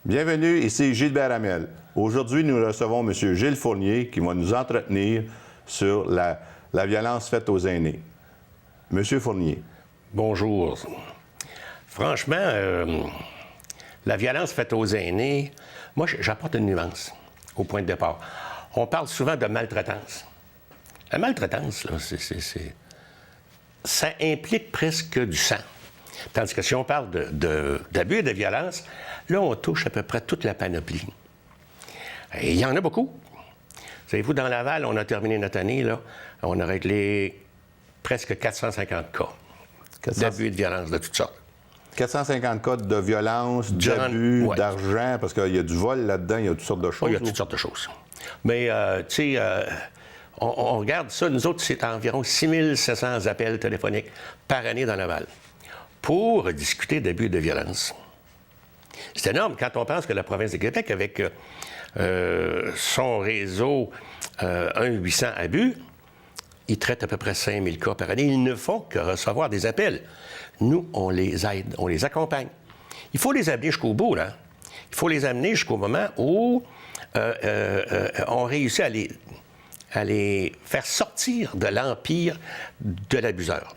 Bienvenue, ici Gilbert Hamel. Aujourd'hui, nous recevons M. Gilles Fournier qui va nous entretenir sur la violence faite aux aînés. M. Fournier. Bonjour. Franchement, la violence faite aux aînés, moi, j'apporte une nuance au point de départ. On parle souvent de maltraitance. La maltraitance, là, ça implique presque du sang. Tandis que si on parle d'abus et de violence, là, on touche à peu près toute la panoplie. Et il y en a beaucoup. Savez-vous, dans Laval, on a terminé notre année, là, on a réglé presque 450 cas d'abus et de violence de toutes sortes. 450 cas de violence, d'abus, ouais, d'argent, parce qu'il y a du vol là-dedans, il y a toutes sortes de choses. Il y a toutes sortes de choses. Mais, tu sais, on regarde ça, nous autres, c'est environ 6700 appels téléphoniques par année dans Laval pour discuter d'abus et de violence. C'est énorme quand on pense que la province de Québec, avec son réseau 1-800 abus, il traite à peu près 5000 cas par année. Ils ne font que recevoir des appels. Nous, on les aide, on les accompagne. Il faut les amener jusqu'au bout, là. Il faut les amener jusqu'au moment où on réussit à les faire sortir de l'empire de l'abuseur.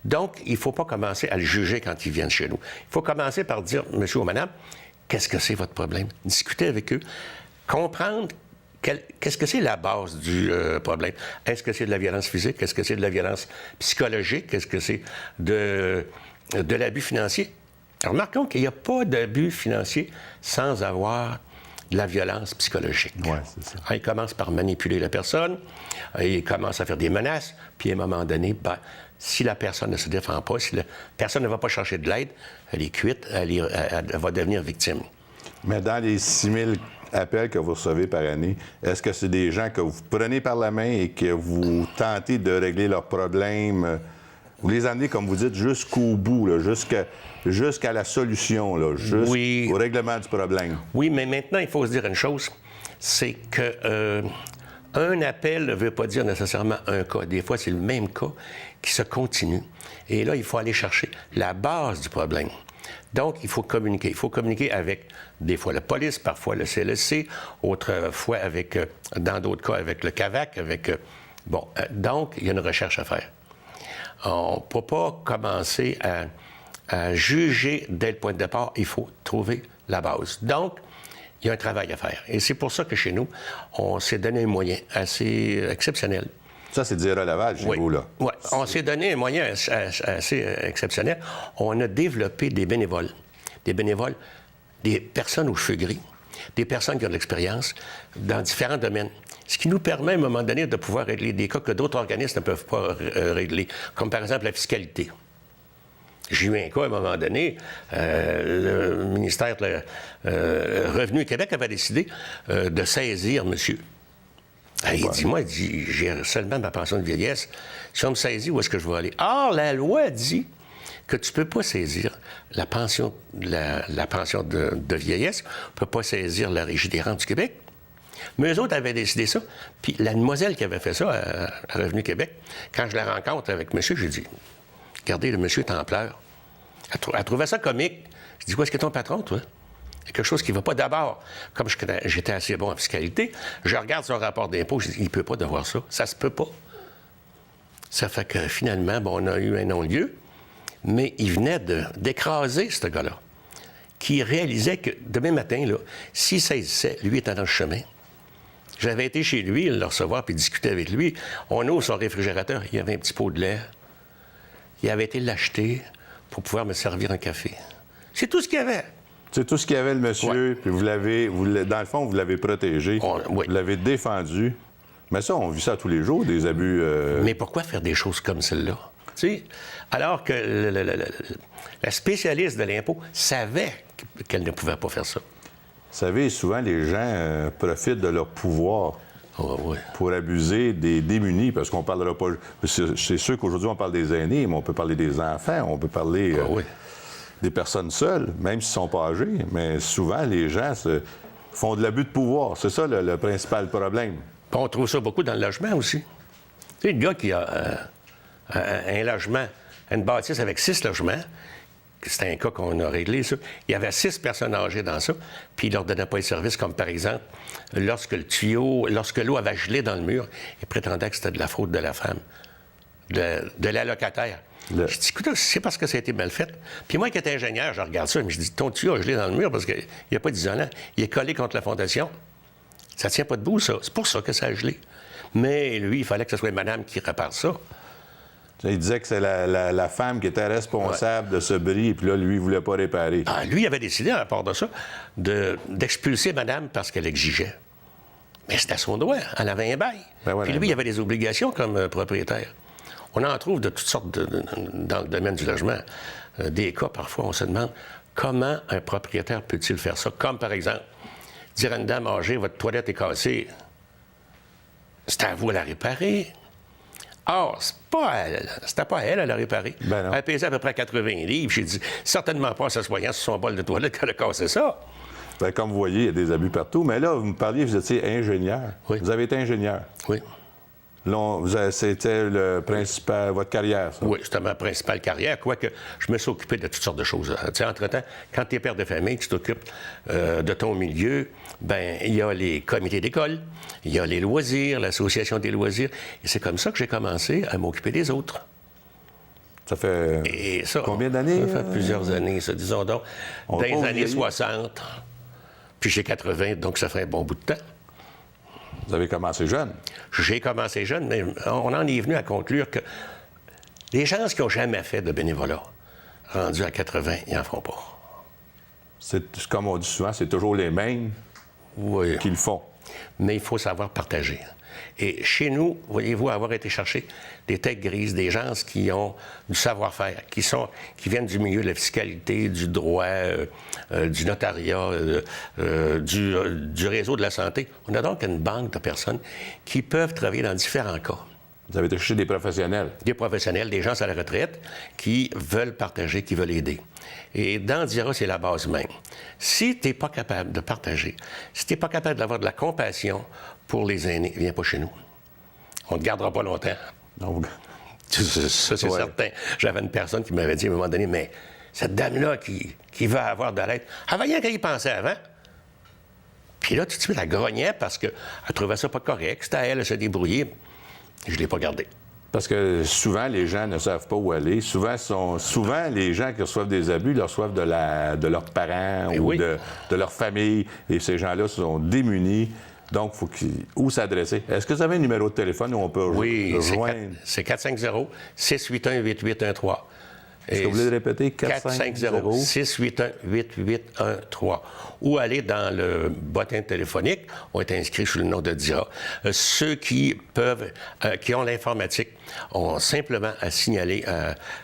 Donc, il ne faut pas commencer à le juger quand ils viennent chez nous. Il faut commencer par dire, monsieur ou madame, qu'est-ce que c'est votre problème? Discuter avec eux, comprendre qu'est-ce que c'est la base du problème. Est-ce que c'est de la violence physique? Est-ce que c'est de la violence psychologique? Est-ce que c'est de l'abus financier? Remarquons qu'il n'y a pas d'abus financier sans avoir de la violence psychologique. Oui, c'est ça. Il commence par manipuler la personne, il commence à faire des menaces, puis à un moment donné, si la personne ne se défend pas, si la personne ne va pas chercher de l'aide, elle est cuite, elle va devenir victime. Mais dans les 6000 appels que vous recevez par année, est-ce que c'est des gens que vous prenez par la main et que vous tentez de régler leurs problèmes? Vous les amenez, comme vous dites, jusqu'au bout, là, jusqu'à la solution, là, au règlement du problème. Oui, mais maintenant, il faut se dire une chose, c'est que un appel ne veut pas dire nécessairement un cas. Des fois, c'est le même cas qui se continue. Et là, il faut aller chercher la base du problème. Donc, il faut communiquer. Il faut communiquer avec, des fois, la police, parfois le CLSC, autrefois avec, dans d'autres cas, avec le CAVAC, donc, il y a une recherche à faire. On ne peut pas commencer à juger dès le point de départ. Il faut trouver la base. Donc, il y a un travail à faire. Et c'est pour ça que chez nous, on s'est donné un moyen assez exceptionnel. Ça, c'est dire à Laval, chez vous, là. Oui, on s'est donné un moyen assez exceptionnel. On a développé des bénévoles, des personnes aux cheveux gris, des personnes qui ont de l'expérience dans différents domaines. Ce qui nous permet, à un moment donné, de pouvoir régler des cas que d'autres organismes ne peuvent pas régler, comme par exemple la fiscalité. J'ai eu un cas, à un moment donné, le ministère de Revenu Québec avait décidé de saisir monsieur. Il dit, j'ai seulement ma pension de vieillesse. Si on me saisit, où est-ce que je vais aller? Or, la loi dit que tu ne peux pas saisir la pension de vieillesse, tu ne peux pas saisir la Régie des rentes du Québec. Mais eux autres avaient décidé ça. Puis la demoiselle qui avait fait ça à Revenu Québec, quand je la rencontre avec monsieur, j'ai dit, regardez, le monsieur est en pleurs. Elle trouvait ça comique. Je dis, où est-ce que ton patron, toi? Il y a quelque chose qui ne va pas. D'abord, comme j'étais assez bon en fiscalité, je regarde son rapport d'impôt, je dis, il ne peut pas devoir ça. Ça se peut pas. Ça fait que finalement, on a eu un non-lieu, mais il venait d'écraser ce gars-là, qui réalisait que demain matin, là, s'il saisissait, lui étant dans le chemin. J'avais été chez lui, le recevoir puis discuter avec lui. On ouvre son réfrigérateur, il y avait un petit pot de lait. Il avait été l'acheter pour pouvoir me servir un café. C'est tout ce qu'il y avait. C'est tout ce qu'il y avait, le monsieur, puis dans le fond, vous l'avez protégé, vous l'avez défendu. Mais ça, on vit ça tous les jours, des abus... Mais pourquoi faire des choses comme celle-là? Tu sais, alors que la spécialiste de l'impôt savait qu'elle ne pouvait pas faire ça. Vous savez, souvent, les gens profitent de leur pouvoir pour abuser des démunis, parce qu'on parlera pas... C'est sûr qu'aujourd'hui, on parle des aînés, mais on peut parler des enfants, on peut parler des personnes seules, même s'ils ne sont pas âgés. Mais souvent, les gens font de l'abus de pouvoir. C'est ça le principal problème. Puis on trouve ça beaucoup dans le logement aussi. Tu sais, le gars qui a un logement, une bâtisse avec 6 logements, c'est un cas qu'on a réglé, ça. Il y avait 6 personnes âgées dans ça, puis il leur donnait pas de service, comme par exemple, lorsque l'eau avait gelé dans le mur, il prétendait que c'était de la faute de la femme, de la locataire. Je dis, écoute, c'est parce que ça a été mal fait. Puis moi qui étais ingénieur, je regarde ça, mais je dis, ton tuyau a gelé dans le mur parce qu'il n'y a pas d'isolant. Il est collé contre la fondation. Ça ne tient pas debout, ça. C'est pour ça que ça a gelé. Mais lui, il fallait que ce soit madame qui répare ça. Il disait que c'est la femme qui était responsable de ce bris, et puis là, lui, il ne voulait pas réparer. Ah, lui, il avait décidé, à part de ça, d'expulser madame parce qu'elle exigeait. Mais c'était son droit. Elle avait un bail. Puis lui, il avait des obligations comme propriétaire. On en trouve de toutes sortes dans le domaine du logement. Des cas, parfois, on se demande comment un propriétaire peut-il faire ça? Comme, par exemple, dire à une dame âgée, votre toilette est cassée. C'est à vous de la réparer. Or, c'était pas elle à la réparer. Elle pesait à peu près 80 livres. J'ai dit, certainement pas en s'assoyant sur son bol de toilette qu'elle a cassé ça. Bien, comme vous voyez, il y a des abus partout. Mais là, vous me parliez, vous étiez ingénieur. Oui. Vous avez été ingénieur. Oui. C'était votre carrière, ça? Oui, c'était ma principale carrière, quoique je me suis occupé de toutes sortes de choses. Tu sais, entre-temps, quand tu es père de famille, tu t'occupes de ton milieu, bien, il y a les comités d'école, il y a les loisirs, l'association des loisirs, et c'est comme ça que j'ai commencé à m'occuper des autres. Ça fait combien d'années? Ça fait plusieurs années, ça, disons donc, dans les années 60, puis j'ai 80, donc ça fait un bon bout de temps. Vous avez commencé jeune? J'ai commencé jeune, mais on en est venu à conclure que les gens qui n'ont jamais fait de bénévolat, rendus à 80, ils n'en font pas. Comme on dit souvent, c'est toujours les mêmes qui le font. Mais il faut savoir partager. Et chez nous, voyez-vous, avoir été chercher des têtes grises, des gens qui ont du savoir-faire, qui viennent du milieu de la fiscalité, du droit, du notariat, du réseau de la santé. On a donc une banque de personnes qui peuvent travailler dans différents cas. Vous avez été chercher des professionnels? Des professionnels, des gens à la retraite qui veulent partager, qui veulent aider. Et dans DIRA, c'est la base même. Si tu n'es pas capable de partager, si tu n'es pas capable d'avoir de la compassion pour les aînés, viens pas chez nous. On ne te gardera pas longtemps. Donc, ça, c'est certain. J'avais une personne qui m'avait dit à un moment donné, mais cette dame-là qui va avoir de l'aide, elle va rien qu'à y penser avant. Puis là, tout de suite, elle grognait parce qu'elle trouvait ça pas correct. C'était à elle de se débrouiller. Je ne l'ai pas gardé. Parce que souvent, les gens ne savent pas où aller. Souvent, les gens qui reçoivent des abus, ils reçoivent de leurs parents ou de leur famille. Et ces gens-là sont démunis. Donc, où s'adresser? Est-ce que vous avez un numéro de téléphone où on peut rejoindre? C'est 450-681-8813. Est-ce que vous voulez le répéter? 450-681-8813. Ou aller dans le bottin téléphonique, on est inscrit sous le nom de DIRA. Ceux qui ont l'informatique ont simplement à signaler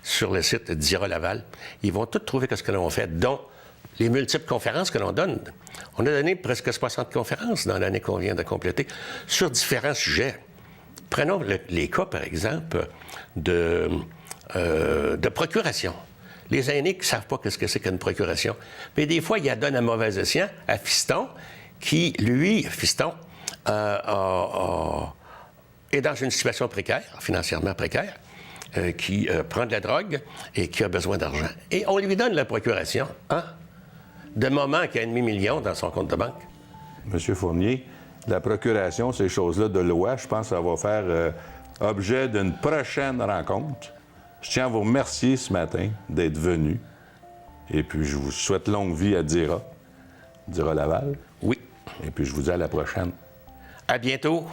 sur le site DIRA Laval. Ils vont tout trouver ce que l'on fait, dont les multiples conférences que l'on donne. On a donné presque 60 conférences dans l'année qu'on vient de compléter sur différents sujets. Prenons les cas, par exemple, de procuration. Les aînés qui ne savent pas ce que c'est qu'une procuration. Mais des fois, ils la donnent à mauvais escient à Fiston, qui, lui, Fiston, est dans une situation précaire, financièrement précaire, qui prend de la drogue et qui a besoin d'argent. Et on lui donne la procuration, de moment qu'il y a $500 000 dans son compte de banque. Monsieur Fournier, la procuration, ces choses-là de loi, je pense que ça va faire objet d'une prochaine rencontre. Je tiens à vous remercier ce matin d'être venu. Et puis, je vous souhaite longue vie à DIRA Laval. Oui. Et puis, je vous dis à la prochaine. À bientôt.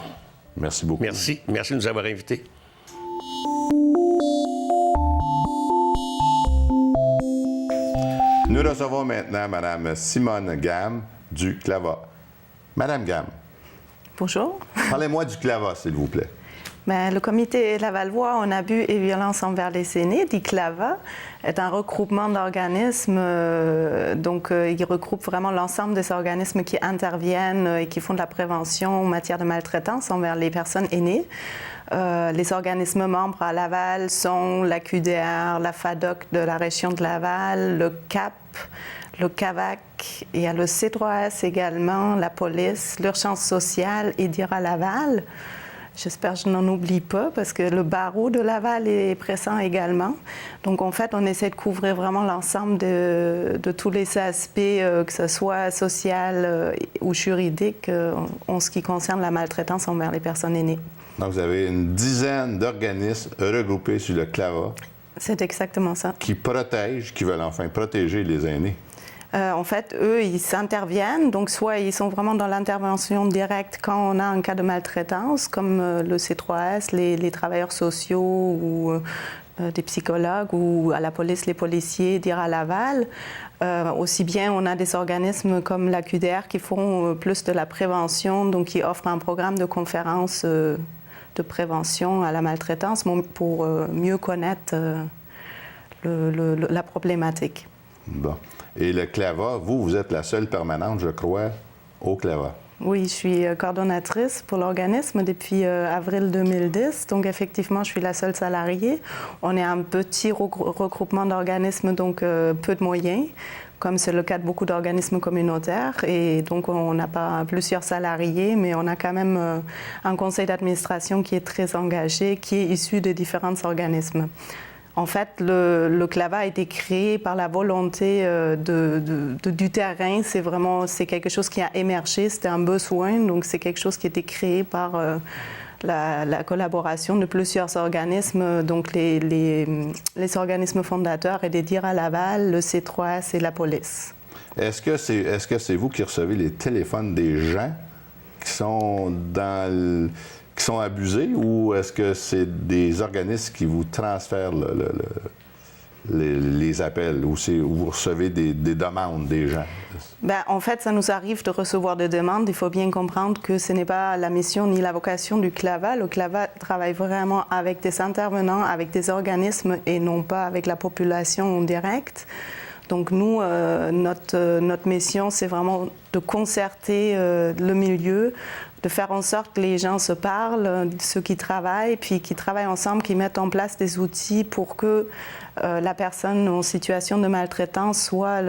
Merci beaucoup. Merci. Merci de nous avoir invités. Nous recevons maintenant Mme Simone Gamme du CLAVA. Madame Gamme. Bonjour. Parlez-moi du CLAVA, s'il vous plaît. Bien, le Comité Lavallois en abus et violence envers les aînés, dit CLAVA, est un regroupement d'organismes. Il regroupe vraiment l'ensemble des organismes qui interviennent et qui font de la prévention en matière de maltraitance envers les personnes aînées. Les organismes membres à Laval sont la QDR, la FADOC de la région de Laval, le CAP, le CAVAC, il y a le C3S également, la police, l'urgence sociale et DIRA Laval. J'espère que je n'en oublie pas parce que le barreau de Laval est présent également. Donc, en fait, on essaie de couvrir vraiment l'ensemble de tous les aspects, que ce soit social ou juridique, en ce qui concerne la maltraitance envers les personnes aînées. Donc, vous avez une dizaine d'organismes regroupés sur le CLAVA. C'est exactement ça. Qui protègent, qui veulent enfin protéger les aînés. En fait, eux, ils s'interviennent. Donc, soit ils sont vraiment dans l'intervention directe quand on a un cas de maltraitance, comme le C3S, les travailleurs sociaux ou des psychologues, ou à la police, les policiers, DIRA Laval. Aussi bien, on a des organismes comme la QDR qui font plus de la prévention, donc qui offrent un programme de conférences de prévention à la maltraitance pour mieux connaître la problématique. Bon. Et le CLAVA, vous êtes la seule permanente, je crois, au CLAVA. Oui, je suis coordonnatrice pour l'organisme depuis avril 2010. Donc, effectivement, je suis la seule salariée. On est un petit regroupement d'organismes, donc peu de moyens, comme c'est le cas de beaucoup d'organismes communautaires. Et donc, on n'a pas plusieurs salariés, mais on a quand même un conseil d'administration qui est très engagé, qui est issu de différents organismes. En fait, le CLAVA a été créé par la volonté du terrain. C'est quelque chose qui a émergé, c'était un besoin, donc c'est quelque chose qui a été créé par la collaboration de plusieurs organismes, donc les organismes fondateurs et des DIRA Laval, le C3S et la police. Est-ce que c'est vous qui recevez les téléphones des gens qui sont qui sont abusés, ou est-ce que c'est des organismes qui vous transfèrent les appels, ou vous recevez des demandes des gens? Bien, en fait, ça nous arrive de recevoir des demandes. Il faut bien comprendre que ce n'est pas la mission ni la vocation du CLAVA. Le CLAVA travaille vraiment avec des intervenants, avec des organismes et non pas avec la population en direct. Donc nous, notre mission, c'est vraiment de concerter le milieu, de faire en sorte que les gens se parlent, ceux qui travaillent, puis qui travaillent ensemble, qui mettent en place des outils pour que la personne en situation de maltraitance soit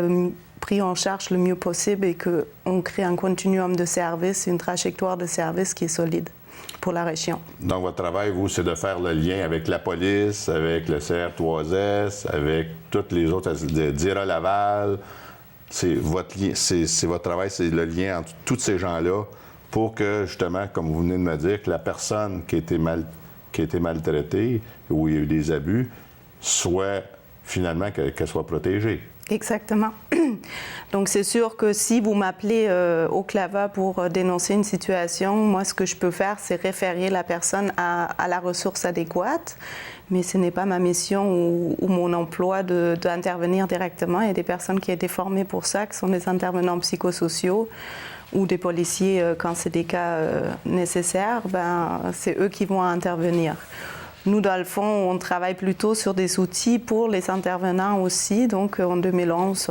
pris en charge le mieux possible et qu'on crée un continuum de services, une trajectoire de services qui est solide pour la région. Donc, votre travail, vous, c'est de faire le lien avec la police, avec le CR3S, avec toutes les autres, DIRA Laval. C'est votre travail, c'est le lien entre tous ces gens-là pour que, justement, comme vous venez de me dire, que la personne qui a été maltraitée, où il y a eu des abus, soit finalement qu'elle soit protégée. Exactement. Donc, c'est sûr que si vous m'appelez au CLAVA pour dénoncer une situation, moi, ce que je peux faire, c'est référer la personne à la ressource adéquate. Mais ce n'est pas ma mission ou mon emploi d'intervenir directement. Il y a des personnes qui ont été formées pour ça, qui sont des intervenants psychosociaux ou des policiers quand c'est des cas nécessaires. C'est eux qui vont intervenir. Nous, dans le fond, on travaille plutôt sur des outils pour les intervenants aussi. Donc, en 2011,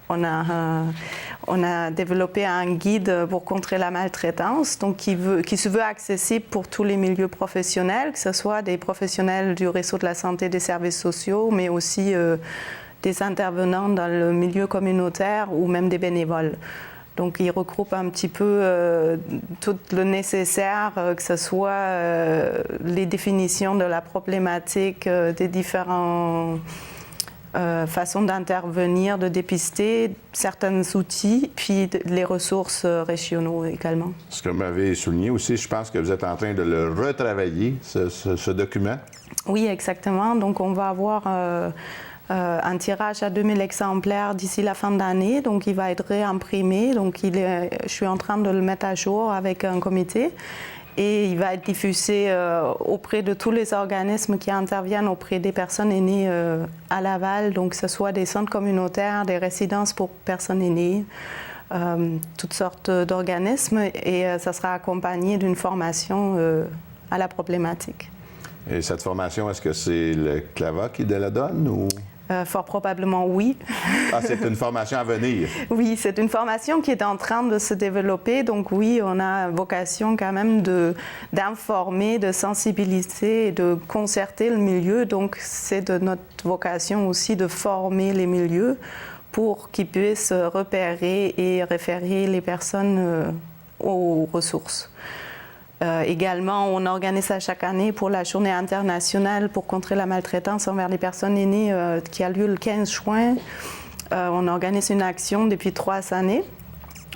on a développé un guide pour contrer la maltraitance, donc qui se veut accessible pour tous les milieux professionnels, que ce soit des professionnels du réseau de la santé, des services sociaux, mais aussi des intervenants dans le milieu communautaire ou même des bénévoles. Donc, il regroupe un petit peu tout le nécessaire, que ce soit les définitions de la problématique, des différentes façons d'intervenir, de dépister, certains outils, puis les ressources régionaux également. Ce que vous m'avez souligné aussi, je pense que vous êtes en train de le retravailler, ce document. Oui, exactement. Donc, on va avoir un tirage à 2000 exemplaires d'ici la fin d'année, donc il va être réimprimé. Donc je suis en train de le mettre à jour avec un comité et il va être diffusé auprès de tous les organismes qui interviennent auprès des personnes aînées à Laval, donc que ce soit des centres communautaires, des résidences pour personnes aînées, toutes sortes d'organismes, et ça sera accompagné d'une formation à la problématique. Et cette formation, est-ce que c'est le CLAVA qui la donne ou? Fort probablement, oui. Ah, c'est une formation à venir? Oui, c'est une formation qui est en train de se développer. Donc oui, on a vocation quand même d'informer, de sensibiliser et de concerter le milieu. Donc c'est de notre vocation aussi de former les milieux pour qu'ils puissent repérer et référer les personnes aux ressources. Également, on organise ça chaque année pour la Journée internationale pour contrer la maltraitance envers les personnes aînées qui a lieu le 15 juin. On organise une action depuis 3 années.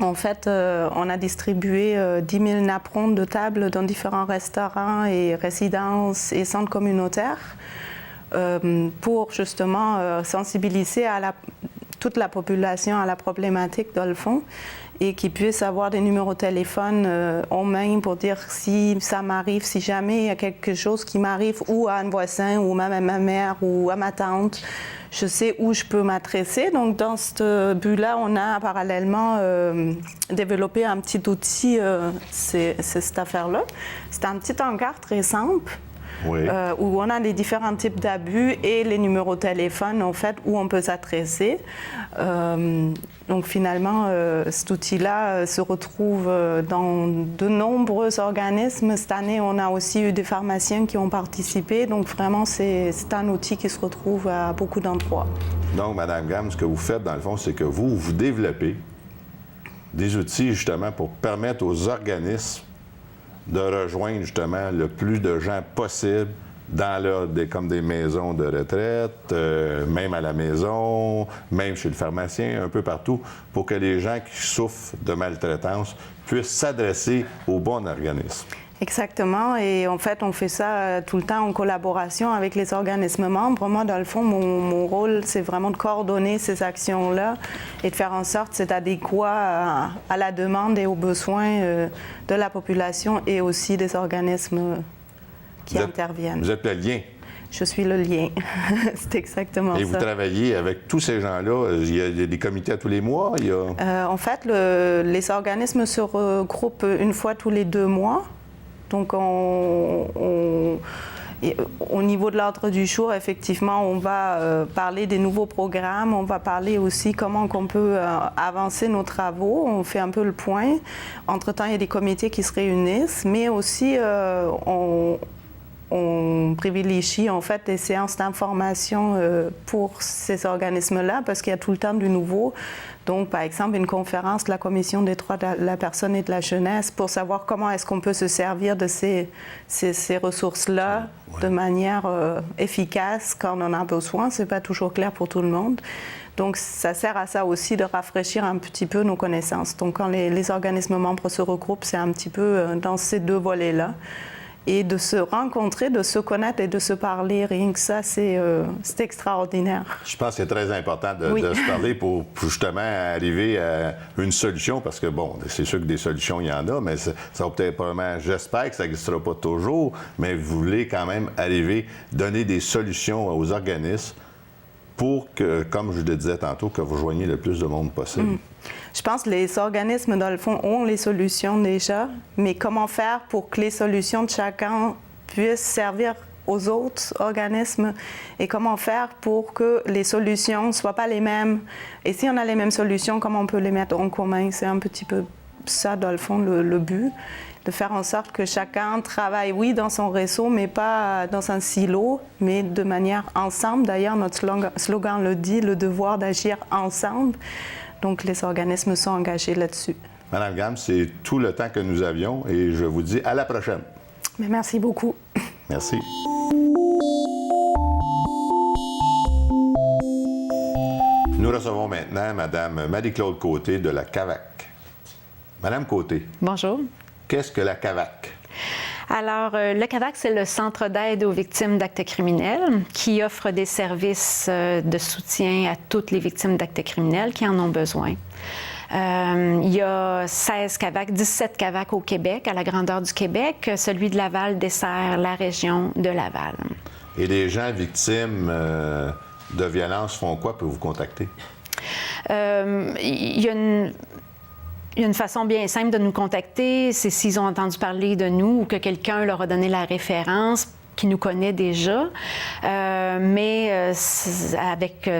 En fait, on a distribué 10 000 napperons de table dans différents restaurants et résidences et centres communautaires pour justement sensibiliser toute la population à la problématique dans le fond et qu'ils puissent avoir des numéros de téléphone en main pour dire si ça m'arrive, si jamais il y a quelque chose qui m'arrive ou à un voisin ou même à ma mère ou à ma tante, je sais où je peux m'adresser. Donc dans ce but-là, on a parallèlement développé un petit outil, c'est cette affaire-là. C'est un petit encart très simple. Oui. Où on a les différents types d'abus et les numéros de téléphone, en fait, où on peut s'adresser. Donc, finalement, cet outil-là se retrouve dans de nombreux organismes. Cette année, on a aussi eu des pharmaciens qui ont participé. Donc, vraiment, c'est un outil qui se retrouve à beaucoup d'endroits. Donc, Mme Gamme, ce que vous faites, dans le fond, c'est que vous développez des outils, justement, pour permettre aux organismes de rejoindre justement le plus de gens possible dans comme des maisons de retraite, même à la maison, même chez le pharmacien, un peu partout, pour que les gens qui souffrent de maltraitance puissent s'adresser au bon organisme. Exactement. Et en fait, on fait ça tout le temps en collaboration avec les organismes membres. Moi, dans le fond, mon rôle, c'est vraiment de coordonner ces actions-là et de faire en sorte que c'est adéquat à la demande et aux besoins de la population et aussi des organismes qui interviennent. Vous êtes le lien. Je suis le lien. C'est exactement ça. Et vous travaillez avec tous ces gens-là? Il y a des comités à tous les mois? En fait, les organismes se regroupent une fois tous les 2 mois. Donc, au niveau de l'ordre du jour, effectivement, on va parler des nouveaux programmes. On va parler aussi comment on peut avancer nos travaux. On fait un peu le point. Entre-temps, il y a des comités qui se réunissent, mais aussi on privilégie en fait des séances d'information pour ces organismes-là parce qu'il y a tout le temps du nouveau. Donc, par exemple, une conférence de la Commission des droits de la personne et de la jeunesse pour savoir comment est-ce qu'on peut se servir de ces ressources-là de manière efficace quand on en a besoin. Ce n'est pas toujours clair pour tout le monde. Donc, ça sert à ça aussi de rafraîchir un petit peu nos connaissances. Donc, quand les organismes membres se regroupent, c'est un petit peu dans ces 2 volets-là. Et de se rencontrer, de se connaître et de se parler, rien que ça, c'est extraordinaire. Je pense que c'est très important de se parler pour justement arriver à une solution, parce que, bon, c'est sûr que des solutions, il y en a, mais ça va peut-être probablement, j'espère que ça n'existera pas toujours, mais vous voulez quand même arriver, donner des solutions aux organismes pour que, comme je le disais tantôt, que vous joigniez le plus de monde possible. Je pense que les organismes, dans le fond, ont les solutions déjà, mais comment faire pour que les solutions de chacun puissent servir aux autres organismes et comment faire pour que les solutions ne soient pas les mêmes. Et si on a les mêmes solutions, comment on peut les mettre en commun? C'est un petit peu ça, dans le fond, le but, de faire en sorte que chacun travaille, oui, dans son réseau, mais pas dans un silo, mais de manière ensemble. D'ailleurs, notre slogan le dit, le devoir d'agir ensemble. Donc, les organismes sont engagés là-dessus. Madame Gamme, c'est tout le temps que nous avions et je vous dis à la prochaine. Mais merci beaucoup. Merci. Nous recevons maintenant Mme Marie-Claude Côté de la CAVAC. Madame Côté. Bonjour. Qu'est-ce que la CAVAC? Alors, le CAVAC, c'est le Centre d'aide aux victimes d'actes criminels qui offre des services de soutien à toutes les victimes d'actes criminels qui en ont besoin. Il y a 16 CAVAC, 17 CAVAC au Québec, à la grandeur du Québec. Celui de Laval dessert la région de Laval. Et les gens victimes de violences font quoi pour vous contacter? Il y a une façon bien simple de nous contacter, c'est s'ils ont entendu parler de nous ou que quelqu'un leur a donné la référence. qui nous connaît déjà, mais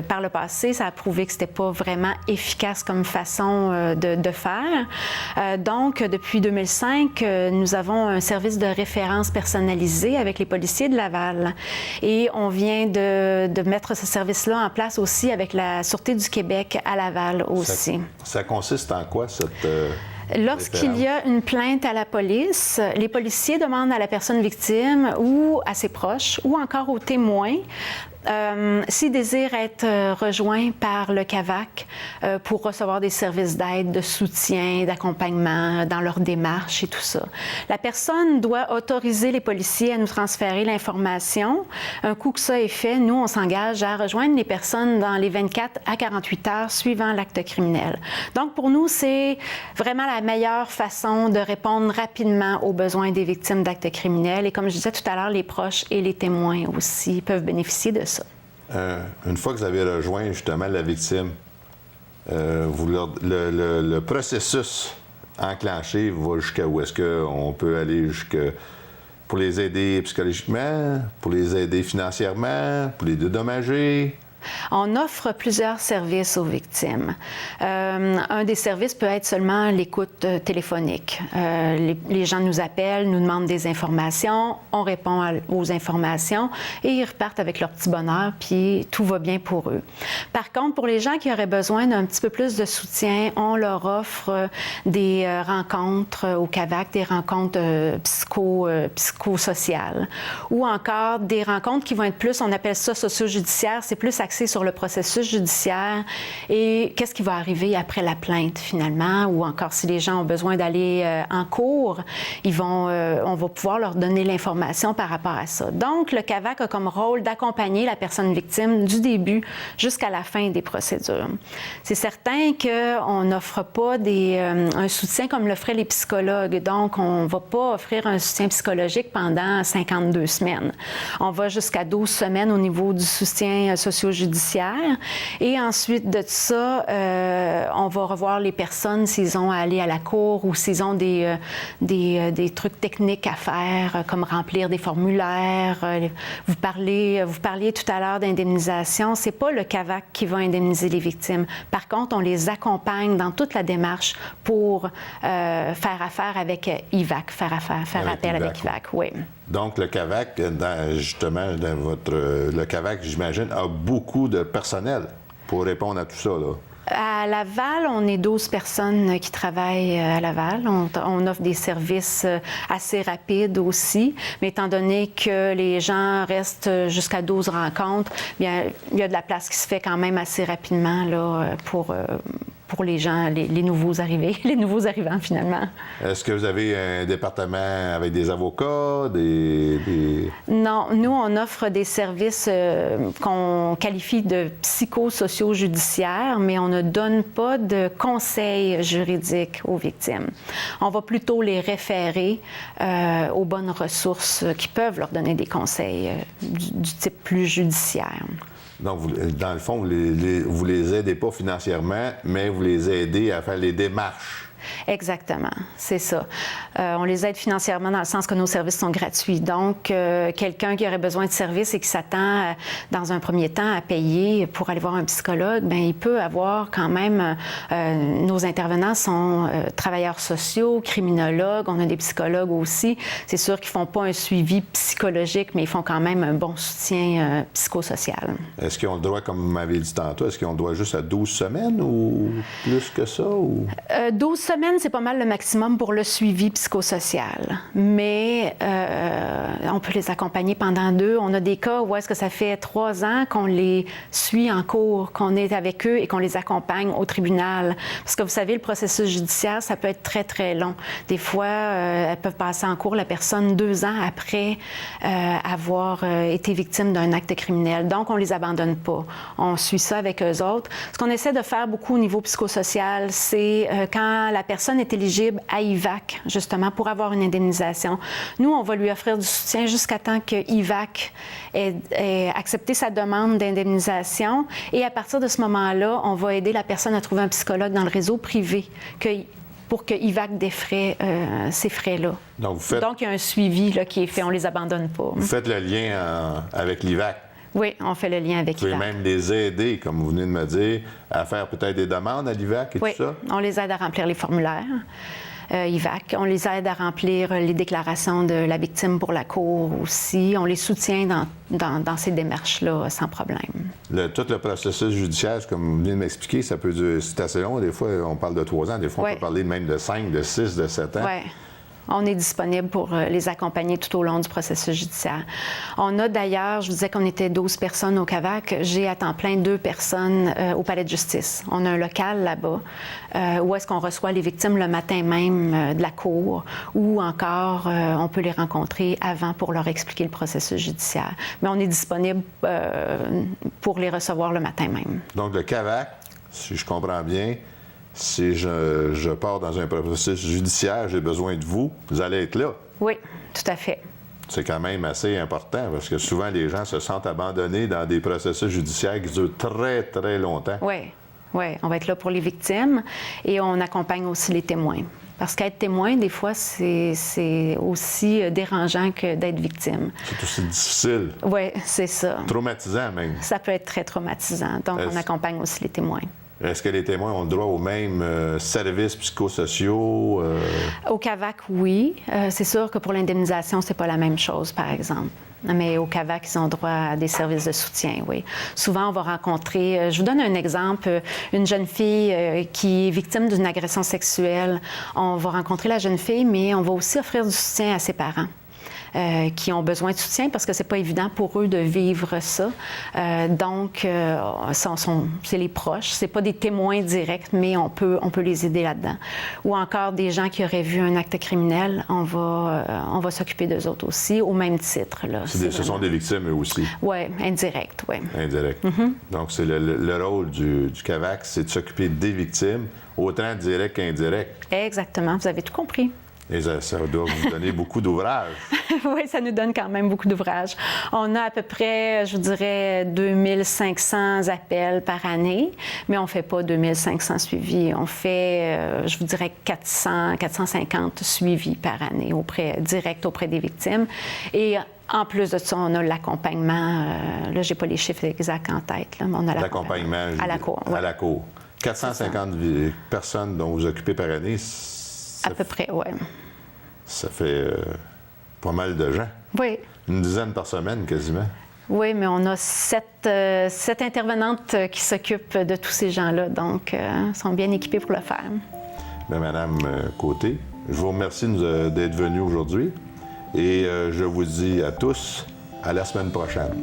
par le passé, ça a prouvé que c'était pas vraiment efficace comme façon de faire. Donc, depuis 2005, nous avons un service de référence personnalisé avec les policiers de Laval. Et on vient de mettre ce service-là en place aussi avec la Sûreté du Québec à Laval aussi. Ça consiste en quoi, cette... Lorsqu'il y a une plainte à la police, les policiers demandent à la personne victime ou à ses proches ou encore aux témoins s'ils désirent être rejoints par le CAVAC pour recevoir des services d'aide, de soutien, d'accompagnement dans leur démarche et tout ça. La personne doit autoriser les policiers à nous transférer l'information. Un coup que ça est fait, nous, on s'engage à rejoindre les personnes dans les 24 à 48 heures suivant l'acte criminel. Donc, pour nous, c'est vraiment la meilleure façon de répondre rapidement aux besoins des victimes d'actes criminels. Et comme je disais tout à l'heure, les proches et les témoins aussi peuvent bénéficier de ça. Une fois que vous avez rejoint justement la victime, le processus enclenché va jusqu'à où? Est-ce qu'on peut aller pour les aider psychologiquement, pour les aider financièrement, pour les dédommager? On offre plusieurs services aux victimes. Un des services peut être seulement l'écoute téléphonique. Les gens nous appellent, nous demandent des informations, on répond aux informations et ils repartent avec leur petit bonheur, puis tout va bien pour eux. Par contre, pour les gens qui auraient besoin d'un petit peu plus de soutien, on leur offre des rencontres au CAVAC, des rencontres psychosociales ou encore des rencontres qui vont être plus, on appelle ça socio-judiciaire, c'est plus axé sur le processus judiciaire et qu'est-ce qui va arriver après la plainte finalement, ou encore si les gens ont besoin d'aller en cours, on va pouvoir leur donner l'information par rapport à ça. Donc, le CAVAC a comme rôle d'accompagner la personne victime du début jusqu'à la fin des procédures. C'est certain qu'on n'offre pas un soutien comme le feraient les psychologues. Donc, on ne va pas offrir un soutien psychologique pendant 52 semaines. On va jusqu'à 12 semaines au niveau du soutien socio-judiciaire. Et ensuite de ça, on va revoir les personnes s'ils ont à aller à la cour ou s'ils ont des trucs techniques à faire, comme remplir des formulaires. Vous parliez tout à l'heure d'indemnisation. C'est pas le CAVAC qui va indemniser les victimes. Par contre, on les accompagne dans toute la démarche pour faire affaire avec IVAC, faire appel avec IVAC, oui. Donc, le CAVAC, le CAVAC, j'imagine, a beaucoup de personnel pour répondre à tout ça, là. À Laval, on est 12 personnes qui travaillent à Laval. On offre des services assez rapides aussi, mais étant donné que les gens restent jusqu'à 12 rencontres, bien, il y a de la place qui se fait quand même assez rapidement là, pour les gens, les nouveaux arrivés, les nouveaux arrivants finalement. Est-ce que vous avez un département avec des avocats, Non, nous, on offre des services qu'on qualifie de psychosociaux-judiciaires, mais on ne donne pas de conseils juridiques aux victimes. On va plutôt les référer aux bonnes ressources qui peuvent leur donner des conseils du type plus judiciaire. Donc, dans le fond, vous les aidez pas financièrement, mais vous les aidez à faire les démarches. Exactement, c'est ça. On les aide financièrement dans le sens que nos services sont gratuits. Donc, quelqu'un qui aurait besoin de services et qui s'attend, dans un premier temps, à payer pour aller voir un psychologue, bien, il peut avoir quand même... nos intervenants sont travailleurs sociaux, criminologues, on a des psychologues aussi. C'est sûr qu'ils ne font pas un suivi psychologique, mais ils font quand même un bon soutien psychosocial. Est-ce qu'ils ont le droit, comme vous m'avez dit tantôt, est-ce qu'ils ont le droit juste à 12 semaines ou plus que ça? Ou... 12 semaines, c'est pas mal le maximum pour le suivi psychosocial. Mais on peut les accompagner pendant 2. On a des cas où est-ce que ça fait 3 ans qu'on les suit en cours, qu'on est avec eux et qu'on les accompagne au tribunal. Parce que vous savez, le processus judiciaire, ça peut être très, très long. Des fois, elles peuvent passer en cours la personne 2 ans après avoir été victime d'un acte criminel. Donc, on les abandonne pas. On suit ça avec eux autres. Ce qu'on essaie de faire beaucoup au niveau psychosocial, c'est quand la personne est éligible à IVAC, justement, pour avoir une indemnisation. Nous, on va lui offrir du soutien jusqu'à temps que IVAC ait accepté sa demande d'indemnisation. Et à partir de ce moment-là, on va aider la personne à trouver un psychologue dans le réseau privé, que pour que IVAC défraie ces frais-là. Donc, Donc, il y a un suivi là, qui est fait, on ne les abandonne pas. vous faites le lien avec l'IVAC. Oui, on fait le lien avec Vous pouvez IVAC. même les aider, comme vous venez de me dire, à faire peut-être des demandes à l'IVAC et Oui, tout ça? on les aide à remplir les formulaires. IVAC. On les aide à remplir les déclarations de la victime pour la Cour aussi. On les soutient dans ces démarches-là sans problème. Tout le processus judiciaire, comme vous venez de m'expliquer, ça peut durer, c'est assez long. Des fois, on parle de 3 ans. Des fois, on peut parler même de 5, de 6, de 7 ans. Oui. On est disponible pour les accompagner tout au long du processus judiciaire. On a d'ailleurs, je vous disais qu'on était 12 personnes au CAVAC, j'ai à temps plein 2 personnes au palais de justice. On a un local là-bas où est-ce qu'on reçoit les victimes le matin même de la cour ou encore on peut les rencontrer avant pour leur expliquer le processus judiciaire. Mais on est disponible pour les recevoir le matin même. Donc, le CAVAC, si je comprends bien, si je pars dans un processus judiciaire, j'ai besoin de vous, vous allez être là. Oui, tout à fait. C'est quand même assez important parce que souvent, les gens se sentent abandonnés dans des processus judiciaires qui durent très, très longtemps. Oui, on va être là pour les victimes et on accompagne aussi les témoins. Parce qu'être témoin, des fois, c'est aussi dérangeant que d'être victime. C'est aussi difficile. Oui, c'est ça. Traumatisant même. Ça peut être très traumatisant. Donc, on accompagne aussi les témoins. Est-ce que les témoins ont le droit aux mêmes services psychosociaux? Au CAVAC, oui. C'est sûr que pour l'indemnisation, c'est pas la même chose, par exemple. Mais au CAVAC, ils ont droit à des services de soutien, oui. Souvent, on va rencontrer, je vous donne un exemple, une jeune fille qui est victime d'une agression sexuelle. On va rencontrer la jeune fille, mais on va aussi offrir du soutien à ses parents. Qui ont besoin de soutien parce que c'est pas évident pour eux de vivre ça. Donc, c'est les proches, c'est pas des témoins directs, mais on peut les aider là-dedans. Ou encore des gens qui auraient vu un acte criminel, on va s'occuper d'eux autres aussi, au même titre. Là. Ce sont des victimes, eux aussi? Oui, indirect, oui. Indirect. Donc, c'est le rôle du CAVAC, c'est de s'occuper des victimes, autant direct qu'indirect. Exactement, vous avez tout compris. Et ça doit vous donner beaucoup d'ouvrages. Oui, ça nous donne quand même beaucoup d'ouvrages. On a à peu près, je vous dirais, 2500 appels par année, mais on ne fait pas 2500 suivis. On fait, je vous dirais, 450 suivis par année direct auprès des victimes. Et en plus de ça, on a l'accompagnement. Là, je n'ai pas les chiffres exacts en tête, là, mais on a l'accompagnement à la cour. À la cour. 450 personnes dont vous occupez par année. À peu près, oui. Ça fait pas mal de gens. Oui. Une dizaine par semaine, quasiment. Oui, mais on a 7 intervenantes qui s'occupent de tous ces gens-là, donc sont bien équipées pour le faire. Bien, Madame Côté, je vous remercie d'être venue aujourd'hui et je vous dis à tous à la semaine prochaine.